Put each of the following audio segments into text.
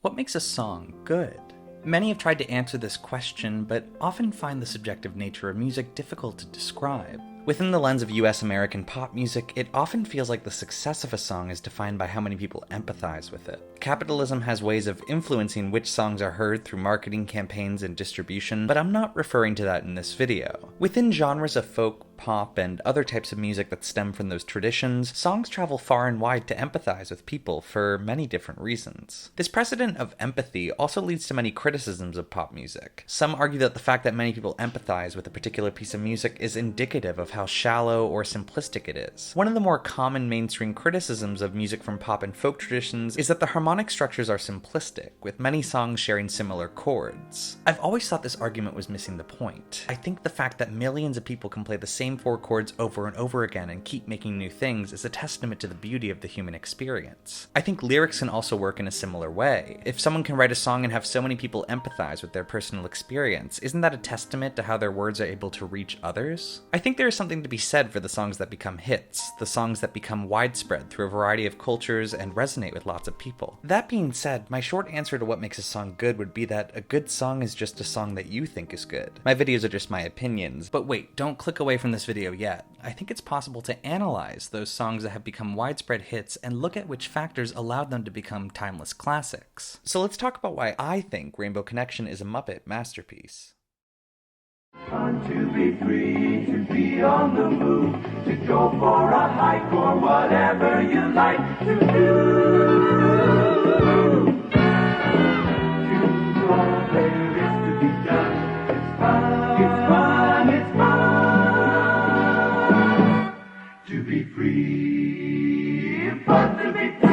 What makes a song good? Many have tried to answer this question, but often find the subjective nature of music difficult to describe. Within the lens of US American pop music, it often feels like the success of a song is defined by how many people empathize with it. Capitalism has ways of influencing which songs are heard through marketing campaigns and distribution, but I'm not referring to that in this video. Within genres of folk, pop, and other types of music that stem from those traditions, songs travel far and wide to empathize with people for many different reasons. This precedent of empathy also leads to many criticisms of pop music. Some argue that the fact that many people empathize with a particular piece of music is indicative of how shallow or simplistic it is. One of the more common mainstream criticisms of music from pop and folk traditions is that the harmonic structures are simplistic, with many songs sharing similar chords. I've always thought this argument was missing the point. I think the fact that millions of people can play the same 4 chords over and over again and keep making new things is a testament to the beauty of the human experience. I think lyrics can also work in a similar way. If someone can write a song and have so many people empathize with their personal experience, isn't that a testament to how their words are able to reach others? I think there is something to be said for the songs that become hits, the songs that become widespread through a variety of cultures and resonate with lots of people. That being said, my short answer to what makes a song good would be that a good song is just a song that you think is good. My videos are just my opinions, but wait, don't click away from this video yet. I think it's possible to analyze those songs that have become widespread hits and look at which factors allowed them to become timeless classics. So let's talk about why I think Rainbow Connection is a Muppet masterpiece. Fun to be free, to be on the move, to go for a hike or whatever you like to do. Do all there is to be done. It's fun, it's fun, it's fun. To be free, fun to be free.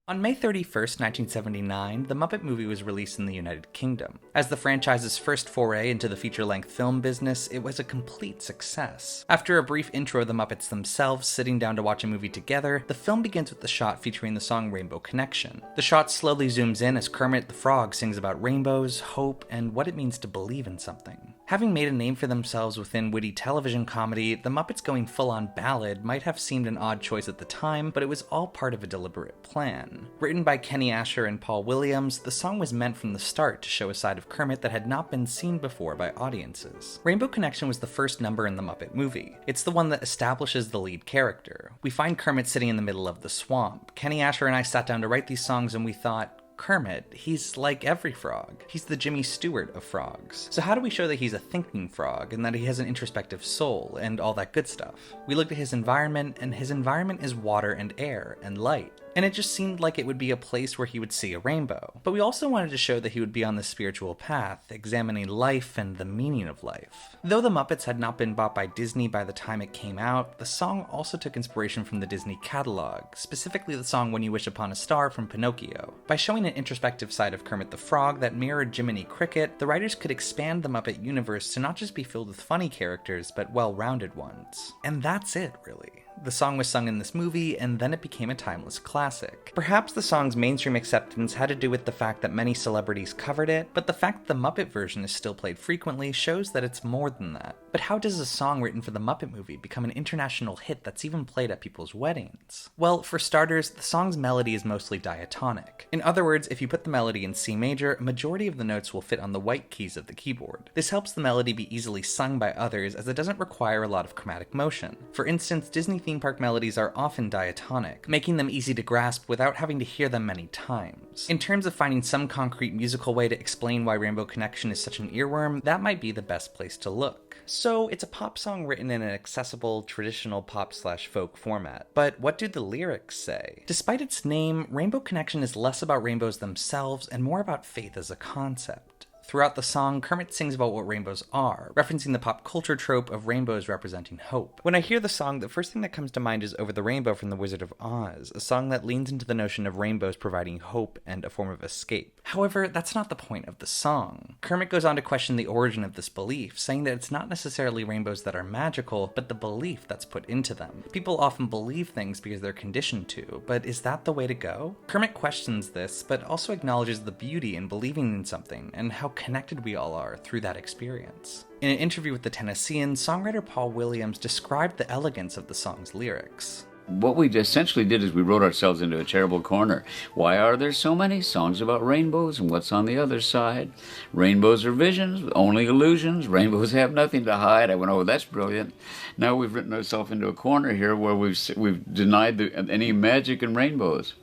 On May 31st, 1979, the Muppet movie was released in the United Kingdom. As the franchise's first foray into the feature-length film business, it was a complete success. After a brief intro of the Muppets themselves sitting down to watch a movie together, the film begins with the shot featuring the song Rainbow Connection. The shot slowly zooms in as Kermit the Frog sings about rainbows, hope, and what it means to believe in something. Having made a name for themselves within witty television comedy, the Muppets going full-on ballad might have seemed an odd choice at the time, but it was all part of a deliberate plan. Written by Kenny Asher and Paul Williams, the song was meant from the start to show a side of Kermit that had not been seen before by audiences. Rainbow Connection was the first number in the Muppet movie. It's the one that establishes the lead character. We find Kermit sitting in the middle of the swamp. Kenny Asher and I sat down to write these songs and we thought, Kermit, he's like every frog. He's the Jimmy Stewart of frogs. So how do we show that he's a thinking frog and that he has an introspective soul and all that good stuff? We looked at his environment, and his environment is water and air and light. And it just seemed like it would be a place where he would see a rainbow. But we also wanted to show that he would be on this spiritual path, examining life and the meaning of life. Though the Muppets had not been bought by Disney by the time it came out, the song also took inspiration from the Disney catalog, specifically the song When You Wish Upon a Star from Pinocchio. By showing an introspective side of Kermit the Frog that mirrored Jiminy Cricket, the writers could expand the Muppet universe to not just be filled with funny characters, but well-rounded ones. And that's it, really. The song was sung in this movie, and then it became a timeless classic. Perhaps the song's mainstream acceptance had to do with the fact that many celebrities covered it, but the fact that the Muppet version is still played frequently shows that it's more than that. But how does a song written for the Muppet movie become an international hit that's even played at people's weddings? Well, for starters, the song's melody is mostly diatonic. In other words, if you put the melody in C major, a majority of the notes will fit on the white keys of the keyboard. This helps the melody be easily sung by others, as it doesn't require a lot of chromatic motion. For instance, Disney theme park melodies are often diatonic, making them easy to grasp without having to hear them many times. In terms of finding some concrete musical way to explain why Rainbow Connection is such an earworm, that might be the best place to look. So, it's a pop song written in an accessible, traditional pop/folk format. But what do the lyrics say? Despite its name, Rainbow Connection is less about rainbows themselves and more about faith as a concept. Throughout the song, Kermit sings about what rainbows are, referencing the pop culture trope of rainbows representing hope. When I hear the song, the first thing that comes to mind is Over the Rainbow from The Wizard of Oz, a song that leans into the notion of rainbows providing hope and a form of escape. However, that's not the point of the song. Kermit goes on to question the origin of this belief, saying that it's not necessarily rainbows that are magical, but the belief that's put into them. People often believe things because they're conditioned to, but is that the way to go? Kermit questions this, but also acknowledges the beauty in believing in something, and how connected we all are through that experience. In an interview with the Tennessean, songwriter Paul Williams described the elegance of the song's lyrics. What we essentially did is we wrote ourselves into a terrible corner. Why are there so many songs about rainbows, and what's on the other side? Rainbows are visions, only illusions. Rainbows have nothing to hide. I went, oh, that's brilliant. Now we've written ourselves into a corner here where we've denied any magic in rainbows.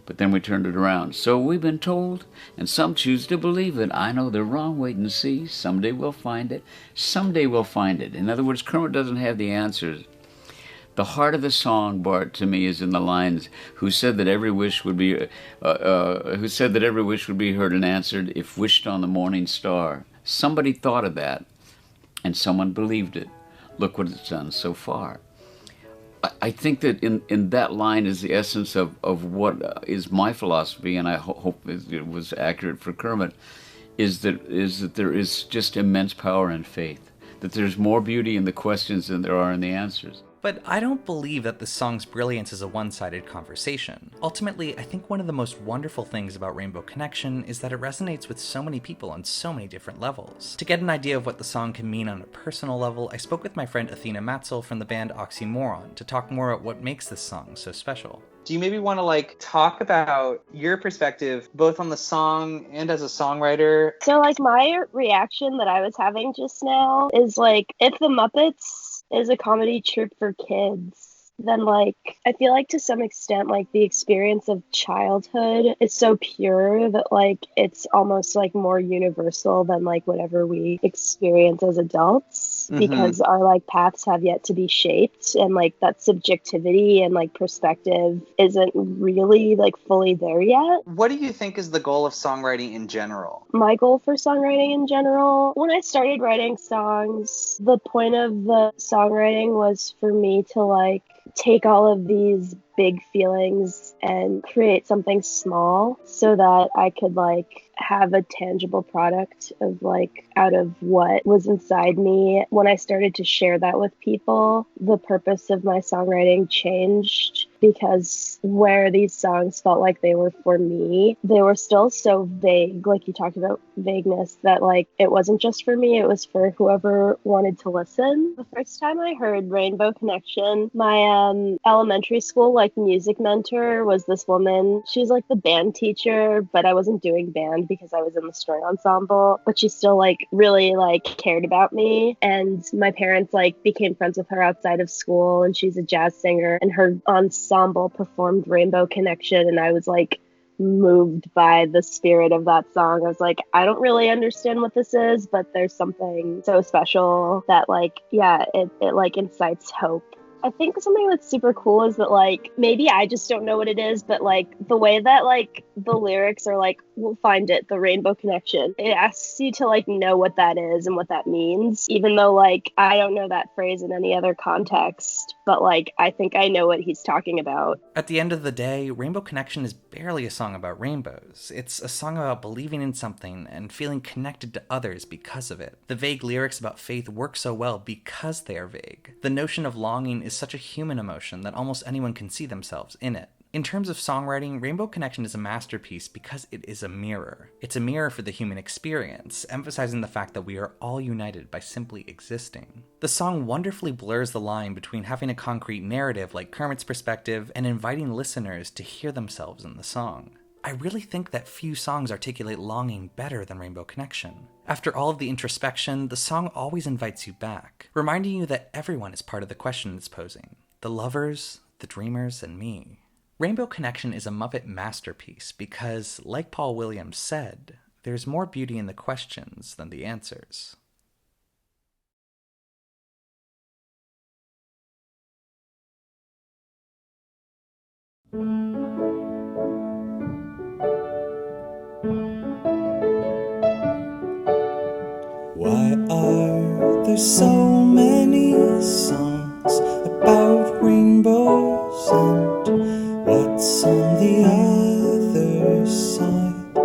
But then we turned it around. So we've been told, and some choose to believe it. I know they're wrong, wait and see. Someday we'll find it. Someday we'll find it. In other words, Kermit doesn't have the answers. The heart of the song, Bart, to me, is in the lines, who said that every wish would be heard and answered if wished on the morning star. Somebody thought of that, and someone believed it. Look what it's done so far. I think that in that line is the essence of what is my philosophy, and I hope it was accurate for Kermit, is that there is just immense power in faith, that there's more beauty in the questions than there are in the answers. But I don't believe that this song's brilliance is a one-sided conversation. Ultimately, I think one of the most wonderful things about Rainbow Connection is that it resonates with so many people on so many different levels. To get an idea of what the song can mean on a personal level, I spoke with my friend Athena Matzel from the band Oxymoron to talk more about what makes this song so special. Do you maybe want to talk about your perspective, both on the song and as a songwriter? So my reaction that I was having just now is if the Muppets is a comedy troupe for kids, then I feel to some extent the experience of childhood is so pure that it's almost more universal than whatever we experience as adults, because our paths have yet to be shaped, and that subjectivity and perspective isn't really fully there yet. What do you think is the goal of songwriting in general? My goal for songwriting in general, when I started writing songs, the point of the songwriting was for me to take all of these big feelings and create something small so that I could have a tangible product of out of what was inside me. When I started to share that with people, the purpose of my songwriting changed, because where these songs felt like they were for me, they were still so vague, you talked about vagueness, that it wasn't just for me, it was for whoever wanted to listen. The first time I heard Rainbow Connection, my elementary school music mentor was this woman. She was the band teacher, but I wasn't doing band because I was in the string ensemble, but she still really cared about me. And my parents became friends with her outside of school, and she's a jazz singer, and her ensemble performed Rainbow Connection, and I was moved by the spirit of that song. I was I don't really understand what this is, but there's something so special that it incites hope. I think something that's super cool is that maybe I just don't know what it is, but the way that the lyrics are we'll find it, the Rainbow Connection, it asks you to know what that is and what that means, even though I don't know that phrase in any other context, but I think I know what he's talking about. At the end of the day, Rainbow Connection is barely a song about rainbows. It's a song about believing in something and feeling connected to others because of it. The vague lyrics about faith work so well because they are vague. The notion of longing is such a human emotion that almost anyone can see themselves in it. In terms of songwriting, Rainbow Connection is a masterpiece because it is a mirror. It's a mirror for the human experience, emphasizing the fact that we are all united by simply existing. The song wonderfully blurs the line between having a concrete narrative like Kermit's perspective and inviting listeners to hear themselves in the song. I really think that few songs articulate longing better than Rainbow Connection. After all of the introspection, the song always invites you back, reminding you that everyone is part of the question it's posing. The lovers, the dreamers, and me. Rainbow Connection is a Muppet masterpiece because, like Paul Williams said, there's more beauty in the questions than the answers. Why are there so many songs about rainbows, and what's on the other side?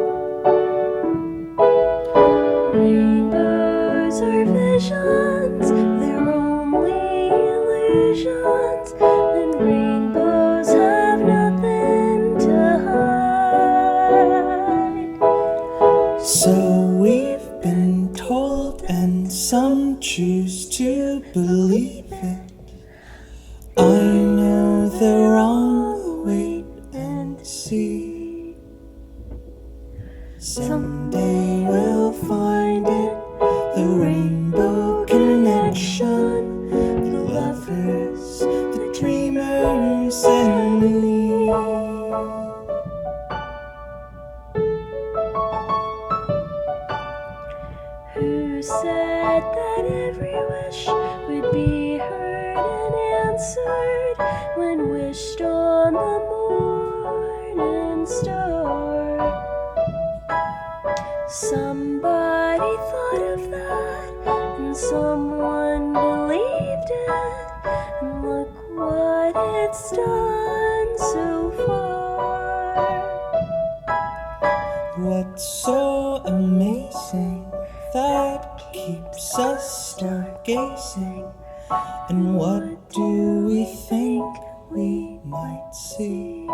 Rainbows are visions, they're only illusions, and rainbows have nothing to hide. So we've been told, and some choose to Someday we'll find it, the rainbow connection, the lovers, the dreamers, and me. Who said that every wish would be heard and answered when wished on the morning star? Somebody thought of that, and someone believed it, and look what it's done so far. What's so amazing that keeps us stargazing? And what do we think we might see?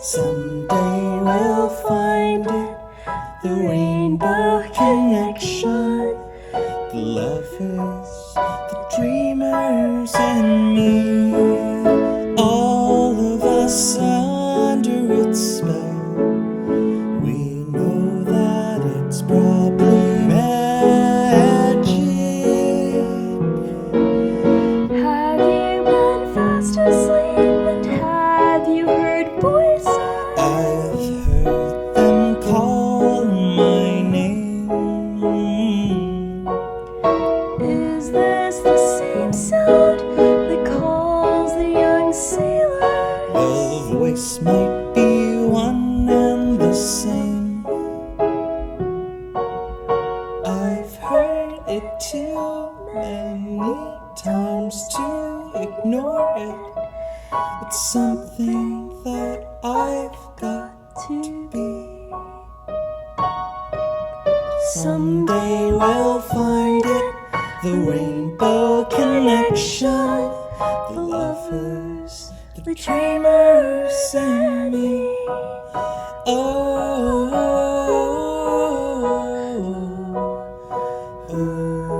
Someday we'll find it, the rainbow connection, the lovers, the dreamers, and me. All of us under its spell, we know that it's probably magic. Have you been fast asleep, and have you heard voices? I've heard them call my name. Is this the same sound that calls the young sailors? The voice might be one and the same. I've heard it too many times to ignore it. It's something that I've got to be. Someday we'll find it, the rainbow connection, the lovers, the dreamers, and me. Oh, oh, oh, oh.